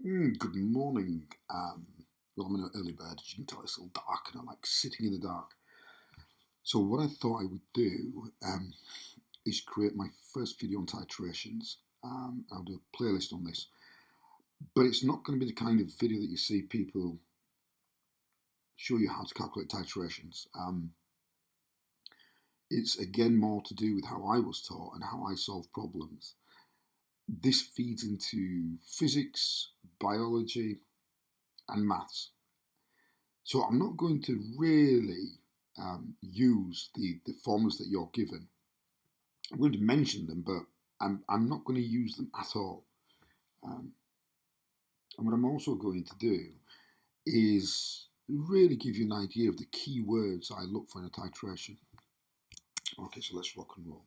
Good morning. Well, I'm an early bird, as you can tell. It's a little dark, and I like sitting in the dark. So what I thought I would do is create my first video on titrations. I'll do a playlist on this, but it's not going to be the kind of video that you see people show you how to calculate titrations. It's again more to do with how I was taught and how I solve problems. This feeds into physics, biology, and maths. So I'm not going to really use the formulas that you're given. I'm going to mention them, but I'm not going to use them at all. And what I'm also going to do is really give you an idea of the key words I look for in a titration. Okay, so let's rock and roll.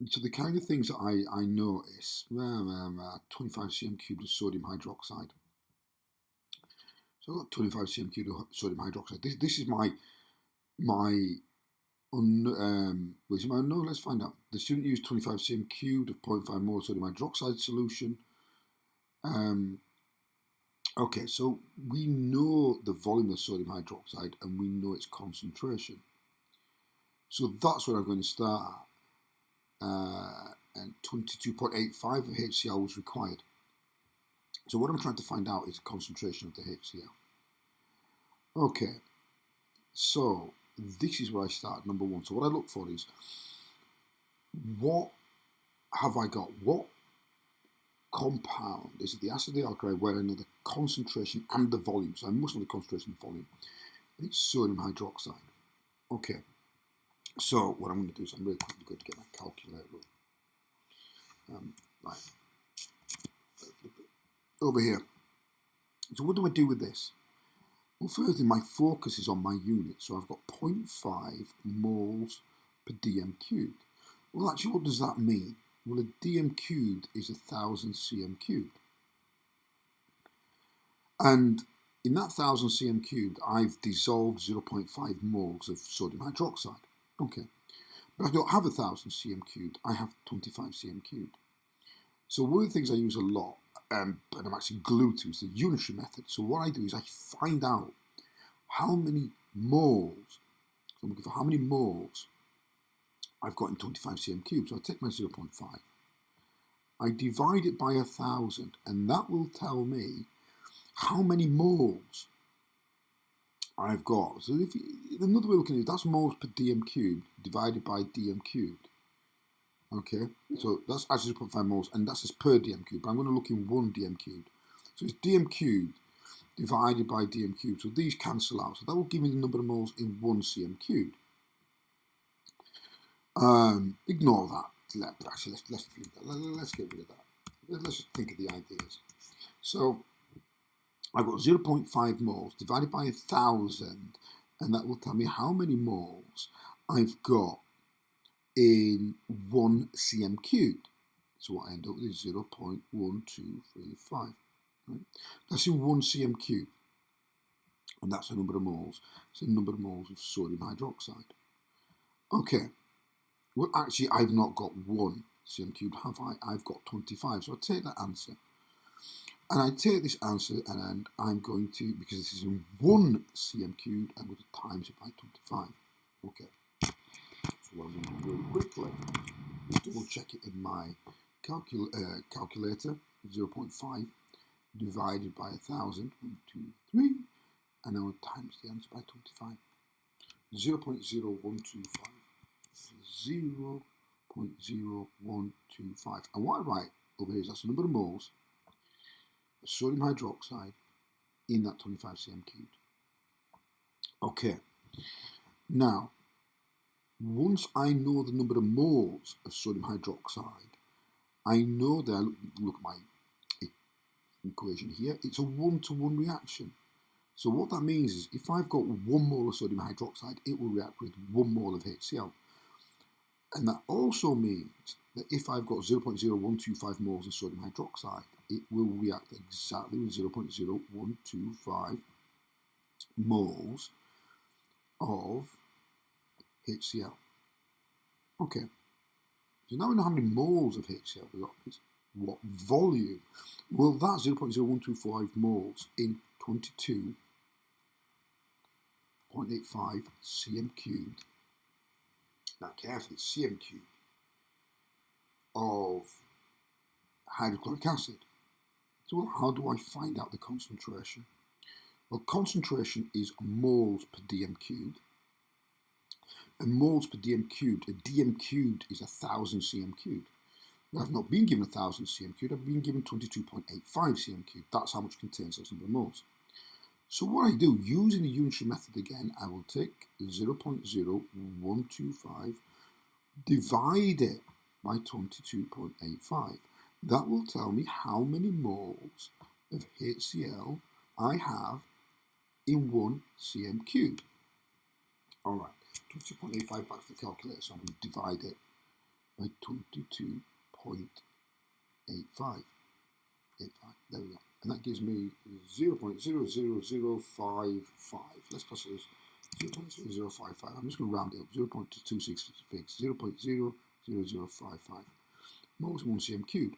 So the kind of things that I notice, 25 cm cubed of sodium hydroxide. So I've got 25 cm cubed of sodium hydroxide. This is my no, let's find out. The student used 25 cm cubed of 0.5 mole sodium hydroxide solution. Okay, so we know the volume of sodium hydroxide and we know its concentration. So that's where I'm going to start at. And 22.85 of HCl was required. So what I'm trying to find out is the concentration of the HCl. Okay, so this is where I start, number one. So what I look for is, what have I got? What compound is it, the acid or the alkali, where I know the concentration and the volume? So I must know the concentration and volume. And it's sodium hydroxide. Okay, so what I'm going to do is I'm really quickly going to get my calculator. Right, over here. So what do I do with this? Well, firstly, my focus is on my unit. So I've got 0.5 moles per dm cubed. Well, actually, what does that mean? Well, a dm cubed is 1,000 cm cubed. And in that 1,000 cm cubed, I've dissolved 0.5 moles of sodium hydroxide. Okay. But I don't have 1,000 cm cubed, I have 25 cm cubed. So one of the things I use a lot, and I'm actually glued to, is the unitary method. So what I do is I find out how many moles, so I'm looking for how many moles I've got in 25 cm cubed. So I take my 0.5, I divide it by 1,000, and that will tell me how many moles I've got. So another way of looking at it, that's moles per dm cubed divided by dm cubed. Okay, so that's actually 0.5 moles, and that's just per dm cubed. But I'm going to look in 1 dm cubed. So it's dm cubed divided by dm cubed. So these cancel out. So that will give me the number of moles in 1 cm cubed. Ignore that. Actually, let's get rid of that. Let's just think of the ideas. So I've got 0.5 moles divided by 1,000, and that will tell me how many moles I've got in 1 cm cubed. So what I end up with is 0.1235. Right? That's in 1 cm cubed, and that's the number of moles. It's the number of moles of sodium hydroxide. Okay, well actually I've not got 1 cm cubed, have I? I've got 25, so I take that answer. And I take this answer and I'm going to, because this is in 1 cm cubed, I'm going to times it by 25. Okay. So what I'm going to do really quickly is double check it in my calculator. 0.5 divided by 1,000, 1, 2, 3, and now times the answer by 25. 0.0125. 0.0125. And what I write over here is that's the number of moles of sodium hydroxide in that 25 cm cubed. Okay. Now, once I know the number of moles of sodium hydroxide, I know that I look at my equation here, it's a 1-to-1 reaction. So what that means is if I've got 1 mole of sodium hydroxide, it will react with 1 mole of HCl. And that also means that if I've got 0.0125 moles of sodium hydroxide, it will react exactly with 0.0125 moles of HCl. Okay, so now we know how many moles of HCl we've got. It's what volume? Well, that 0.0125 moles in 22.85 cm cubed. Now carefully, cm cubed of hydrochloric acid. So well, how do I find out the concentration? Well, concentration is moles per dm cubed. And moles per dm cubed, a dm cubed is 1,000 cm cubed. Now, I've not been given 1,000 cm cubed, I've been given 22.85 cm cubed. That's how much contains those number of moles. So what I do, using the unitary method again, I will take 0.0125, divide it by 22.85. That will tell me how many moles of HCl I have in 1 cm cubed. Alright, 22.85 back to the calculator, so I'm going to divide it by 22.85. There we go. And that gives me 0.00055. Let's pass this 0.0055. I'm just going to round it up. 0.266, 0.00055 moles in 1 cm cubed.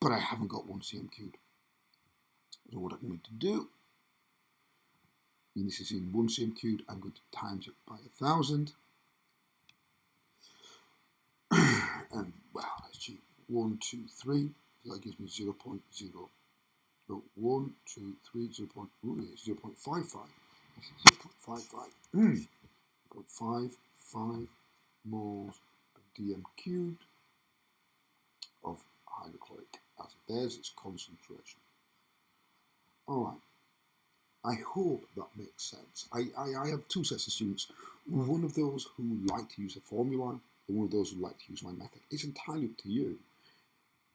But I haven't got 1 cm cubed. So what I'm going to do, and this is in 1 cm cubed, I'm going to times it by 1,000. And well, let's check. 1, 2, 3. So that gives me 0.0. No, 1, 2, 3, 0.55. 0.55. 0.55 moles per dm cubed of hydrochloric acid. There's its concentration. Alright. I hope that makes sense. I have two sets of students. One of those who like to use the formula, and one of those who like to use my method. It's entirely up to you.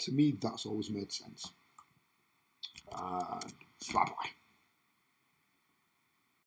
To me, that's always made sense. And bye-bye.